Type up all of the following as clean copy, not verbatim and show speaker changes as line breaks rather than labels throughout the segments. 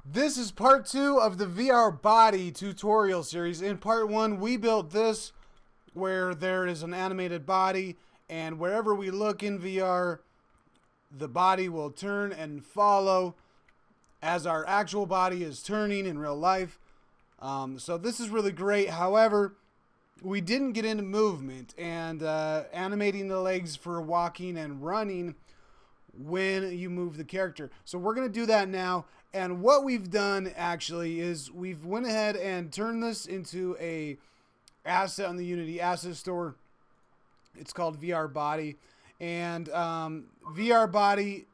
This is part 2 of the VR body tutorial series. In part 1, we built this where there is an animated body, and wherever we look in VR, the body will turn and follow as our actual body is turning in real life. So this is really great. However, we didn't get into movement and animating the legs for walking and running when you move the character. So we're going to do that now. And what we've done actually is we've went ahead and turned this into a asset on the Unity asset store. It's called VR body. And VR body,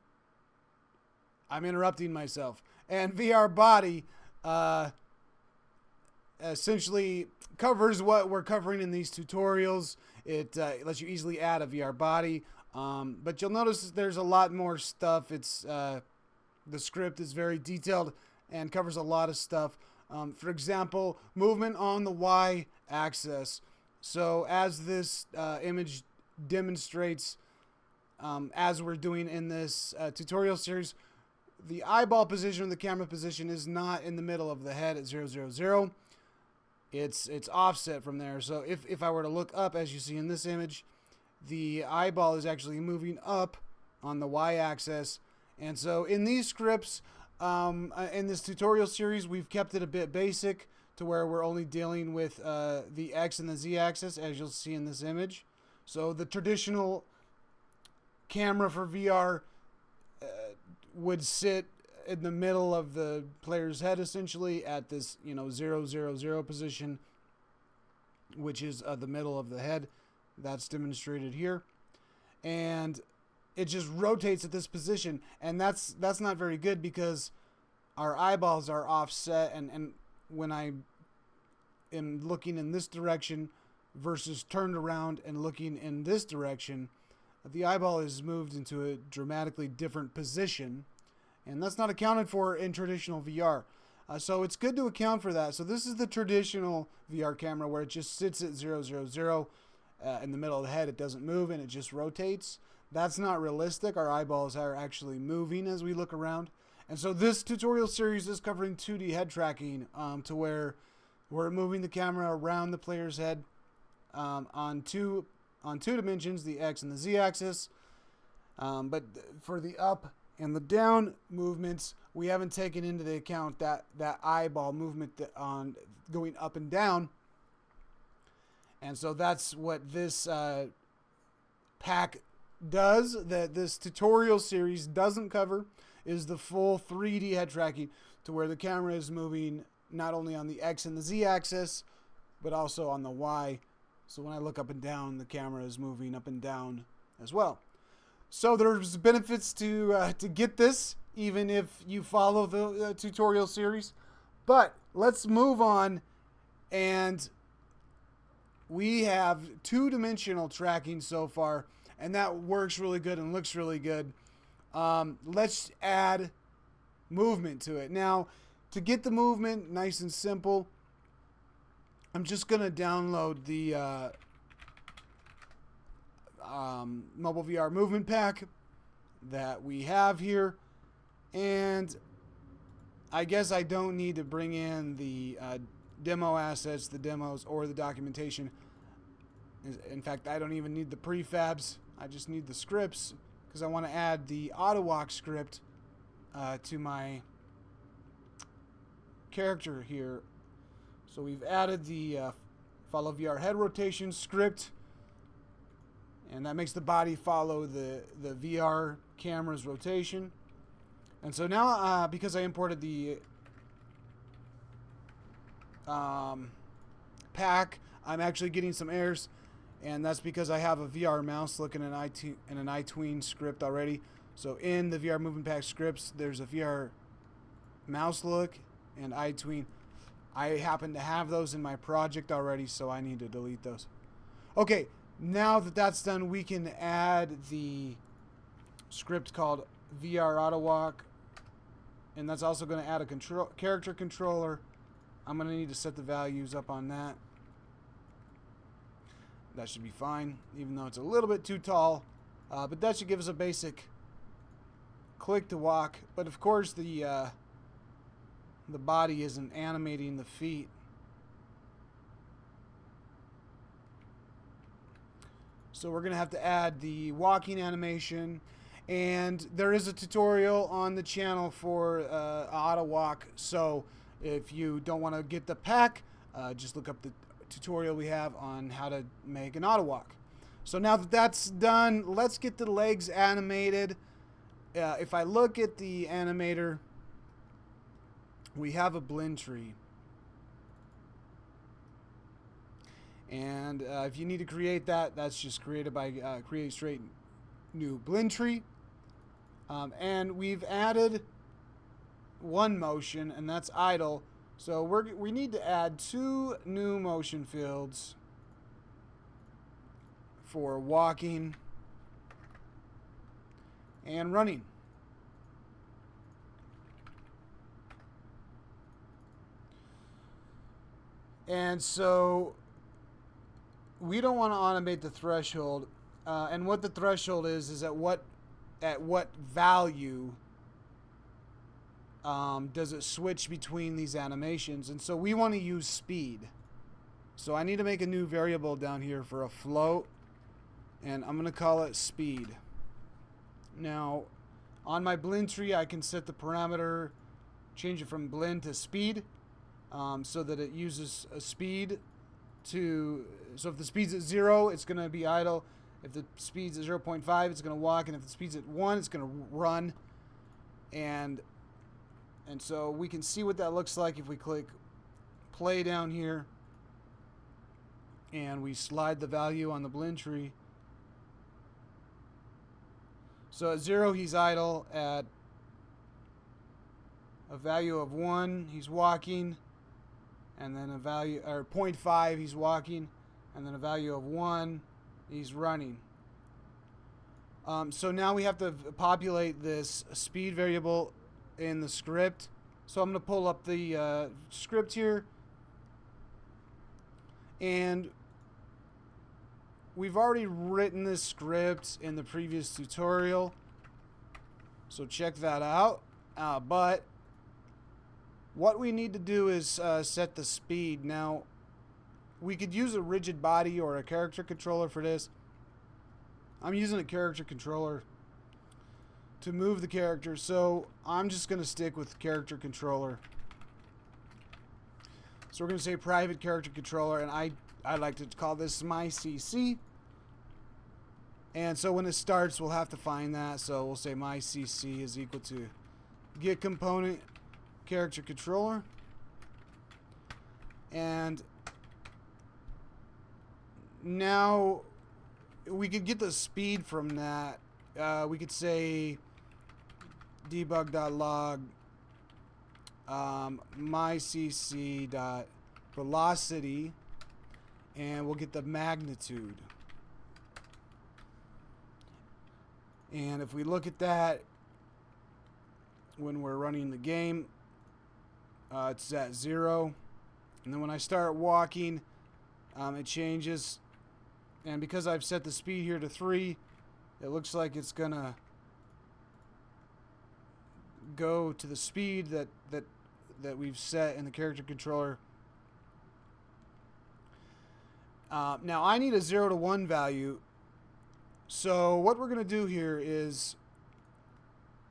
I'm interrupting myself. And VR body essentially covers what we're covering in these tutorials. It lets you easily add a VR body. But you'll notice there's a lot more stuff. It's the script is very detailed and covers a lot of stuff. For example, movement on the Y axis. So as this image demonstrates, as we're doing in this tutorial series, the eyeball position, the camera position is not in the middle of the head at 0, 0, 0. It's offset from there. So if I were to look up, as you see in this image, the eyeball is actually moving up on the y-axis. And so in these scripts, in this tutorial series, we've kept it a bit basic to where we're only dealing with the x and the z-axis, as you'll see in this image. So the traditional camera for VR would sit in the middle of the player's head, essentially at this 0, 0, 0 position, which is the middle of the head. That's demonstrated here, and it just rotates at this position, and that's not very good because our eyeballs are offset, and when I am looking in this direction versus turned around and looking in this direction, the eyeball is moved into a dramatically different position, and that's not accounted for in traditional VR. So it's good to account for that. So this is the traditional VR camera where it just sits at 0, 0, 0 in the middle of the head. It doesn't move and it just rotates. That's not realistic. Our eyeballs are actually moving as we look around. And so this tutorial series is covering 2D head tracking to where we're moving the camera around the player's head on two dimensions, the X and the Z axis. But for the up and the down movements, we haven't taken into the account that eyeball movement on going up and down. And so that's what this pack does, that this tutorial series doesn't cover, is the full 3D head tracking to where the camera is moving not only on the X and the Z axis, but also on the Y. So when I look up and down, the camera is moving up and down as well. So there's benefits to get this, even if you follow the tutorial series. But let's move on, and we have two-dimensional tracking so far, and that works really good and looks really good. Let's add movement to it. Now, to get the movement nice and simple, I'm just going to download the mobile VR movement pack that we have here. And I guess I don't need to bring in the demo assets, the demos, or the documentation. In fact, I don't even need the prefabs. I just need the scripts because I want to add the autowalk script to my character here. So we've added the follow VR head rotation script, and that makes the body follow the VR camera's rotation. And so now, because I imported the pack, I'm actually getting some errors, and that's because I have a VR mouse looking in an iTween script already. So in the VR movement pack scripts, there's a VR mouse look and iTween. I happen to have those in my project already, so I need to delete those. Okay, now that that's done, we can add the script called VR autowalk, and that's also going to add a character controller. I'm going to need to set the values up on that. That should be fine, even though it's a little bit too tall. But that should give us a basic click to walk. But of course, the the body isn't animating the feet. So we're going to have to add the walking animation. And there is a tutorial on the channel for auto walk. So if you don't want to get the pack, just look up the tutorial we have on how to make an auto walk. So now that that's done, let's get the legs animated. If I look at the animator, we have a blend tree. And if you need to create that, that's just created by create straight new blend tree. And we've added one motion, and that's idle. So we need to add 2 new motion fields for walking and running. And so we don't want to automate the threshold. And what the threshold is at what value does it switch between these animations. And so we want to use speed. So I need to make a new variable down here for a float, and I'm going to call it speed. Now, on my blend tree, I can set the parameter, change it from blend to speed, so that it uses a speed to, so if the speed's at 0, it's going to be idle. If the speed's at 0.5, it's going to walk, and if the speed's at 1, it's going to run. And so we can see what that looks like if we click play down here and we slide the value on the blend tree. So at 0, he's idle. At a value of 1, he's walking. And then a value, or 0.5, he's walking. And then a value of 1, he's running. So now we have to populate this speed variable in the script. So I'm going to pull up the script here. And we've already written this script in the previous tutorial. So check that out. But what we need to do is set the speed. Now, we could use a rigid body or a character controller for this. I'm using a character controller to move the character, so I'm just going to stick with character controller. So we're going to say private character controller, and I like to call this my CC. And so when it starts, we'll have to find that. So we'll say my CC is equal to get component character controller. And now we could get the speed from that. We could say debug.log mycc.velocity, and we'll get the magnitude. And if we look at that when we're running the game, it's at 0. And then when I start walking, it changes. And because I've set the speed here to 3, it looks like it's gonna go to the speed that we've set in the character controller. Now I need a 0 to 1 value. So what we're going to do here is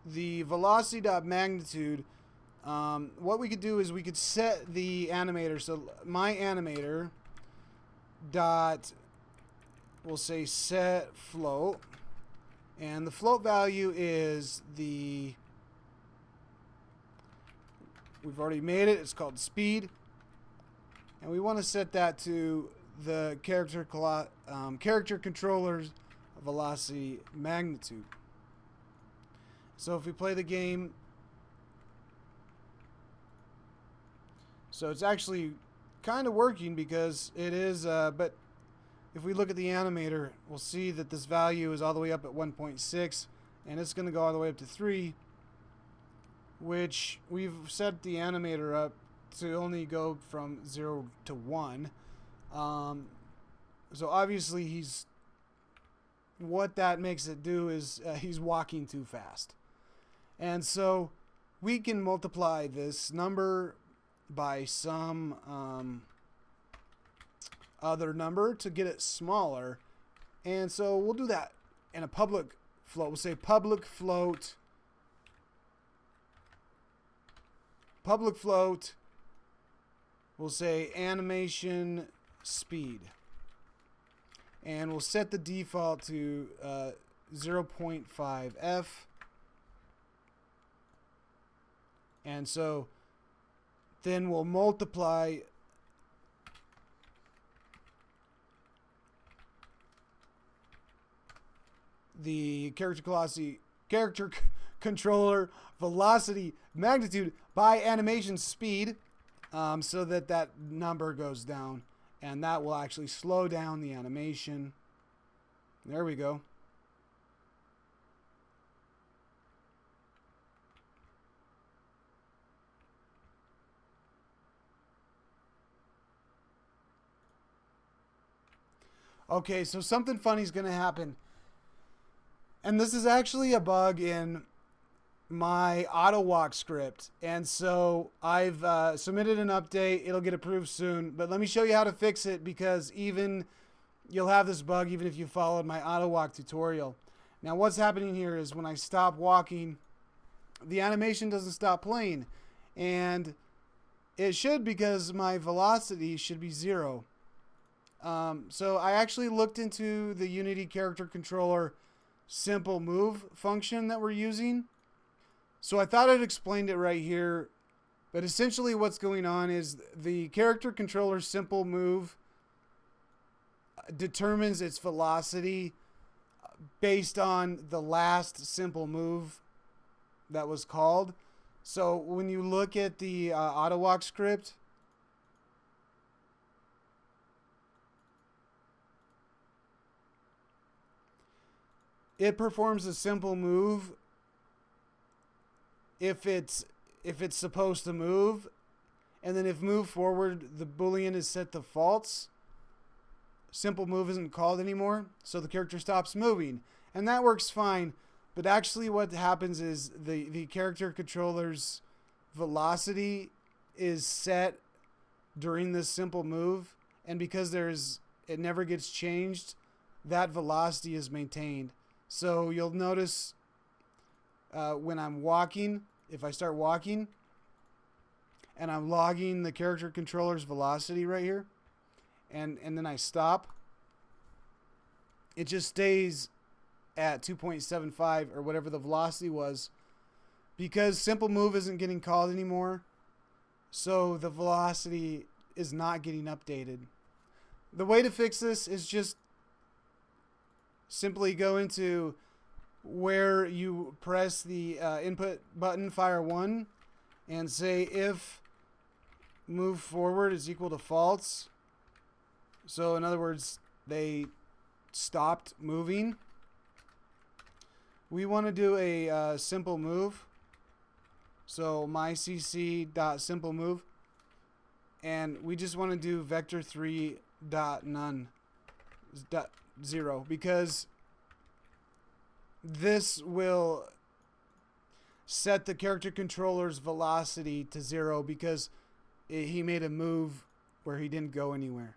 the velocity.magnitude. What we could do is we could set the animator. So my animator dot, we'll say set float, and the float value is the, we've already made it, it's called speed, and we want to set that to the character controller's velocity magnitude. So if we play the game, so it's actually kind of working because it is, but if we look at the animator, we'll see that this value is all the way up at 1.6, and it's going to go all the way up to 3, which we've set the animator up to only go from 0 to 1. So obviously what that makes it do is he's walking too fast. And so we can multiply this number by some other number to get it smaller. And so we'll do that in a public float. We'll say public float. We'll say animation speed. And we'll set the default to 0.5f. And so then we'll multiply the character controller velocity magnitude by animation speed, so that number goes down, and that will actually slow down the animation. There we go. Okay, so something funny is going to happen. And this is actually a bug in my autowalk script. And so I've submitted an update. It'll get approved soon. But let me show you how to fix it, because you'll have this bug even if you followed my autowalk tutorial. Now what's happening here is when I stop walking, the animation doesn't stop playing. And it should, because my velocity should be 0. So I actually looked into the Unity character controller simple move function that we're using. So I thought I'd explained it right here. But essentially what's going on is the character controller simple move determines its velocity based on the last simple move that was called. So when you look at the autowalk script, it performs a simple move if it's supposed to move, and then if move forward, the boolean is set to false. Simple move isn't called anymore, so the character stops moving, and that works fine. But actually, what happens is the character controller's velocity is set during this simple move, and because it never gets changed, that velocity is maintained. So you'll notice when I'm walking, if I start walking and I'm logging the character controller's velocity right here, and then I stop, it just stays at 2.75 or whatever the velocity was, because simple move isn't getting called anymore. So the velocity is not getting updated. The way to fix this is just simply go into where you press the input button, fire 1, and say if move forward is equal to false. So in other words, they stopped moving. We want to do a simple move. So mycc.simpleMove, and we just want to do vector3.none. 0, because this will set the character controller's velocity to 0, because he made a move where he didn't go anywhere.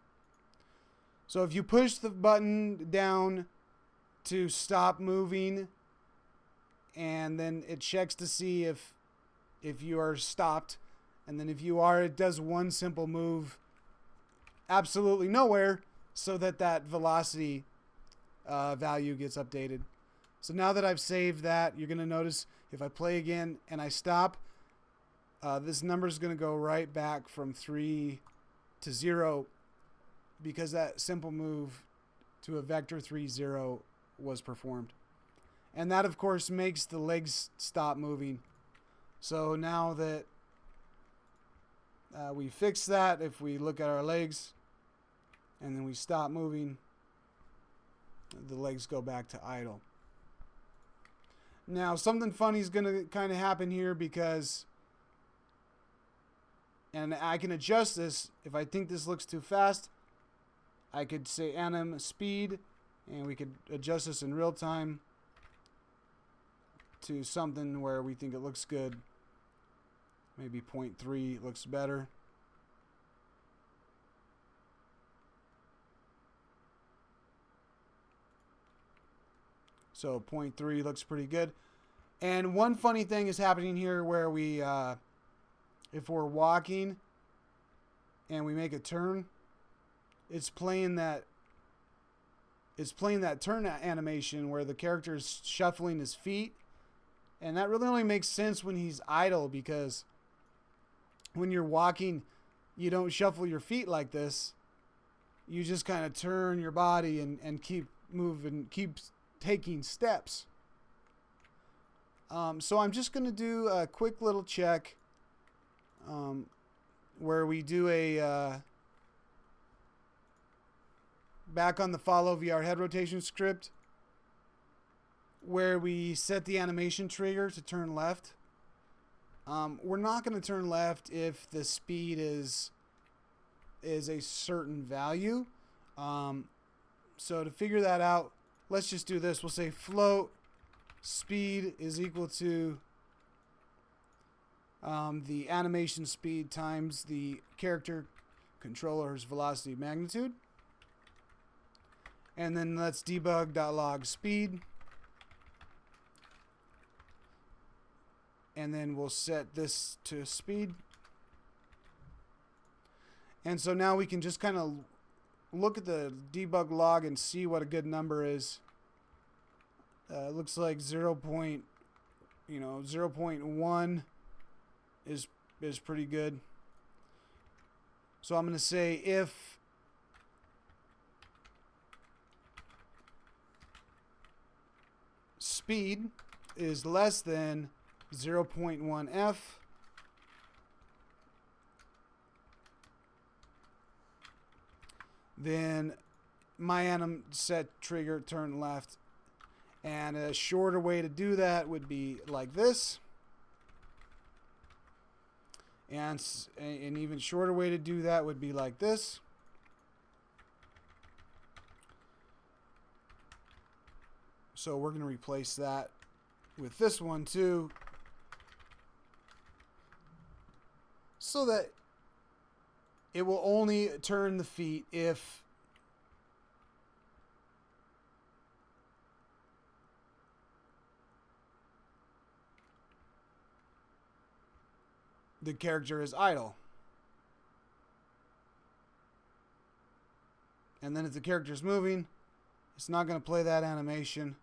So if you push the button down to stop moving, and then it checks to see if you are stopped, and then if you are, it does one simple move absolutely nowhere, so that velocity value gets updated. So now that I've saved that, you're going to notice if I play again and I stop, this number is going to go right back from 3 to 0, because that simple move to a vector 3.0 was performed. And that, of course, makes the legs stop moving. So now that we fix that, if we look at our legs and then we stop moving, the legs go back to idle. Now, something funny is going to kind of happen here, because, and I can adjust this if I think this looks too fast. I could say anim speed, and we could adjust this in real time to something where we think it looks good. Maybe 0.3 looks better. So 0.3 looks pretty good. And one funny thing is happening here where we, if we're walking and we make a turn, it's playing that turn animation where the character is shuffling his feet. And that really only makes sense when he's idle, because when you're walking, you don't shuffle your feet like this. You just kind of turn your body and keep moving, keep taking steps. So I'm just going to do a quick little check where we do a back on the follow VR head rotation script, where we set the animation trigger to turn left. We're not going to turn left if the speed is a certain value. So to figure that out, let's just do this. We'll say float speed is equal to the animation speed times the character controller's velocity magnitude. And then let's debug.log speed. And then we'll set this to speed. And so now we can just kind of look at the debug log and see what a good number is. It looks like 0.1 is pretty good. So I'm going to say if speed is less than 0.1 f, then my anim set trigger turn left. And a shorter way to do that would be like this. And an even shorter way to do that would be like this. So we're going to replace that with this one too, so that it will only turn the feet if the character is idle. And then if the character is moving, it's not going to play that animation.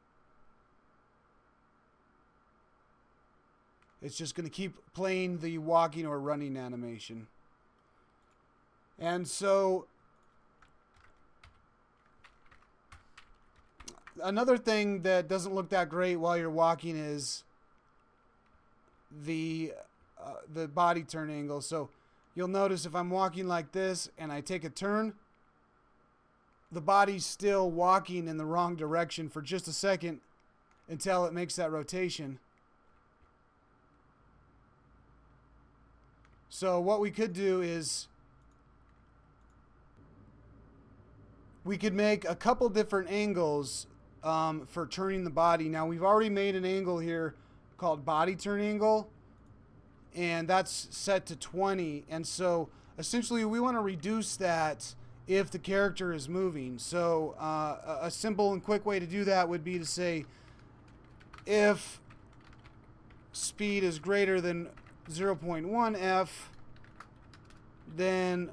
It's just going to keep playing the walking or running animation. And so another thing that doesn't look that great while you're walking is the body turn angle. So you'll notice if I'm walking like this and I take a turn, the body's still walking in the wrong direction for just a second until it makes that rotation. So what we could do is we could make a couple different angles for turning the body. Now we've already made an angle here called body turn angle, and that's set to 20. And so essentially we want to reduce that if the character is moving. So a simple and quick way to do that would be to say if speed is greater than 0.1 f, then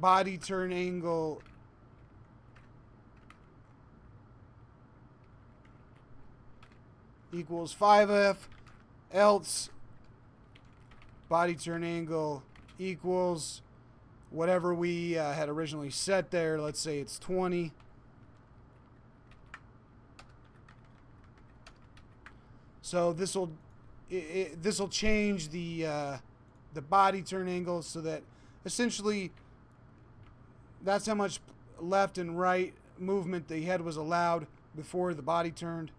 body turn angle equals 5f, else body turn angle equals whatever we had originally set there. Let's say it's 20. So this will change the body turn angle so that essentially that's how much left and right movement the head was allowed before the body turned.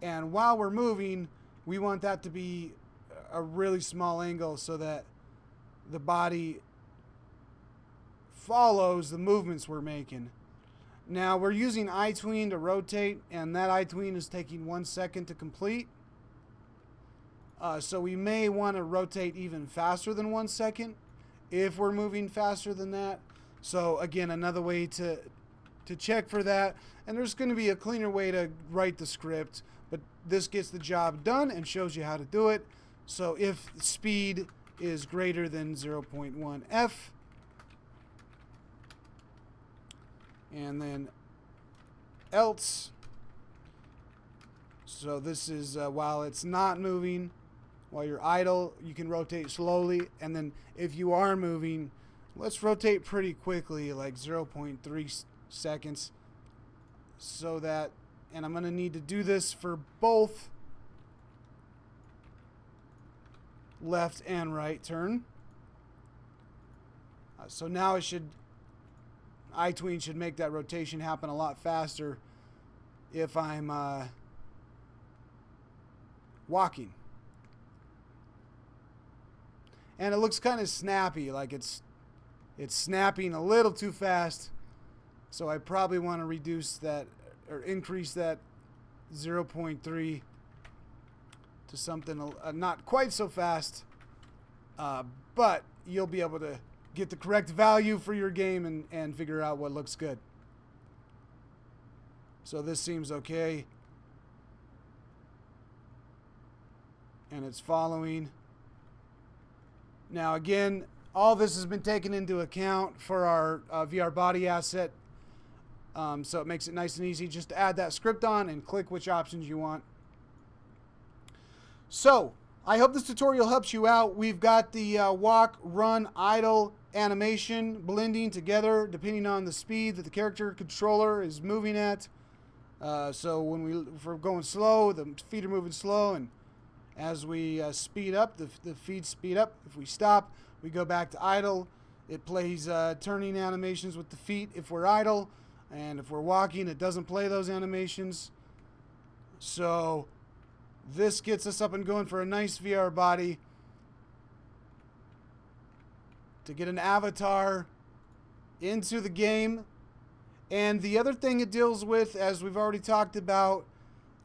And while we're moving, we want that to be a really small angle so that the body follows the movements we're making. Now we're using iTween to rotate, and that iTween is taking 1 second to complete. So we may want to rotate even faster than 1 second if we're moving faster than that. So again, another way to check for that. And there's going to be a cleaner way to write the script, but this gets the job done and shows you how to do it. So if speed is greater than 0.1 f, and then else, so this is while it's not moving, while you're idle, you can rotate slowly. And then if you are moving, let's rotate pretty quickly, like 0.3 seconds. So that, and I'm going to need to do this for both left and right turn. So now it should, iTween should make that rotation happen a lot faster if I'm walking. And it looks kind of snappy, like it's snapping a little too fast. So I probably want to reduce that or increase that 0.3 to something not quite so fast. But you'll be able to get the correct value for your game and figure out what looks good. So this seems okay. And it's following. Now again, all this has been taken into account for our VR body asset. So it makes it nice and easy just to add that script on and click which options you want. So I hope this tutorial helps you out. We've got the walk, run, idle animation blending together depending on the speed that the character controller is moving at. So if we're going slow, the feet are moving slow, and as we speed up, the feet speed up. If we stop, we go back to idle. It plays turning animations with the feet if we're idle, and if we're walking, it doesn't play those animations. So this gets us up and going for a nice VR body. To get an avatar into the game. And the other thing it deals with, as we've already talked about,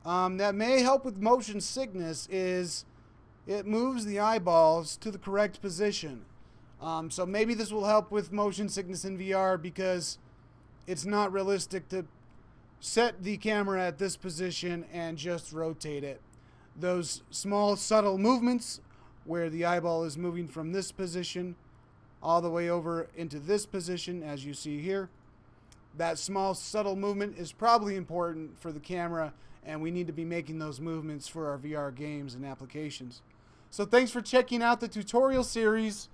that may help with motion sickness, is it moves the eyeballs to the correct position. So maybe this will help with motion sickness in VR because it's not realistic to set the camera at this position and just rotate it. Those small subtle movements where the eyeball is moving from this position all the way over into this position, as you see here, that small subtle movement is probably important for the camera, and we need to be making those movements for our VR games and applications. So thanks for checking out the tutorial series.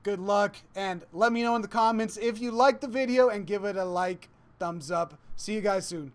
Good luck, and let me know in the comments if you liked the video and give it a like, thumbs up. See you guys soon.